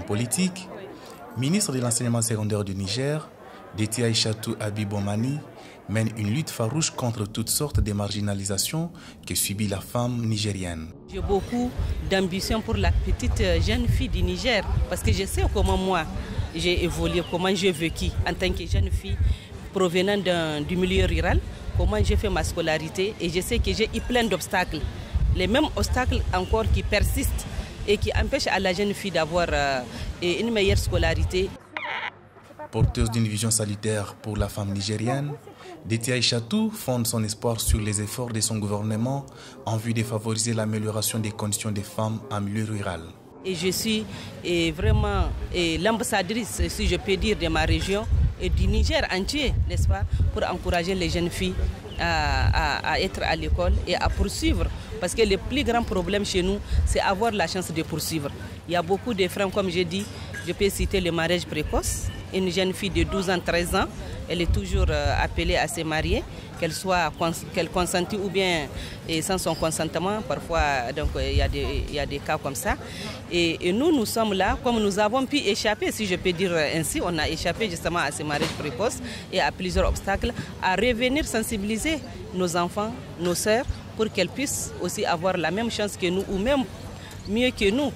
politique, ministre de l'enseignement secondaire du Niger, Déti Aïchatou Abibomani mène une lutte farouche contre toutes sortes de marginalisations que subit la femme nigérienne. J'ai beaucoup d'ambition pour la petite jeune fille du Niger parce que je sais comment moi j'ai évolué, comment j'ai vécu en tant que jeune fille provenant du milieu rural, comment j'ai fait ma scolarité et je sais que j'ai eu plein d'obstacles. Les mêmes obstacles encore qui persistent et qui empêchent à la jeune fille d'avoir une meilleure scolarité. Porteuse d'une vision salutaire pour la femme nigérienne, Déti Aïchatou fonde son espoir sur les efforts de son gouvernement en vue de favoriser l'amélioration des conditions des femmes en milieu rural. Et je suis vraiment l'ambassadrice, si je peux dire, de ma région et du Niger entier, n'est-ce pas, pour encourager les jeunes filles à être à l'école et à poursuivre. Parce que le plus grand problème chez nous, c'est avoir la chance de poursuivre. Il y a beaucoup de freins, comme j'ai dit, je peux citer le mariage précoce. Une jeune fille de 12 ans, 13 ans, elle est toujours appelée à se marier, qu'elle consentit ou bien sans son consentement. Parfois, donc, il y a des cas comme ça. Et nous sommes là, comme nous avons pu échapper, si je peux dire ainsi, on a échappé justement à ces mariages précoces et à plusieurs obstacles, à revenir sensibiliser nos enfants, nos sœurs, pour qu'elles puissent aussi avoir la même chance que nous ou même mieux que nous.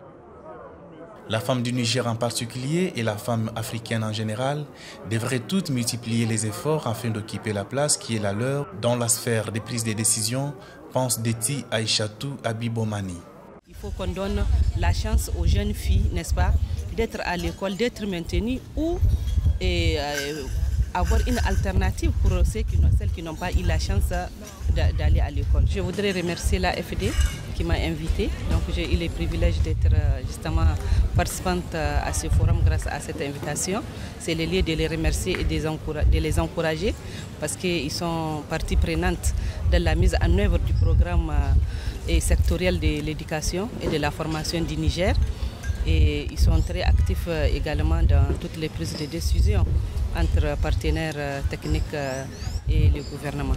La femme du Niger en particulier et la femme africaine en général devraient toutes multiplier les efforts afin d'occuper la place qui est la leur dans la sphère des prises de décision, pense Déti Aïchatou Abibomani. Il faut qu'on donne la chance aux jeunes filles, n'est-ce pas, d'être à l'école, d'être maintenues ou avoir une alternative pour celles qui n'ont pas eu la chance d'aller à l'école. Je voudrais remercier la FD qui m'a invitée. Donc j'ai eu le privilège d'être justement participante à ce forum grâce à cette invitation. C'est le lieu de les remercier et de les encourager parce qu'ils sont partie prenante dans la mise en œuvre du programme sectoriel de l'éducation et de la formation du Niger. Et ils sont très actifs également dans toutes les prises de décision entre partenaires techniques et le gouvernement.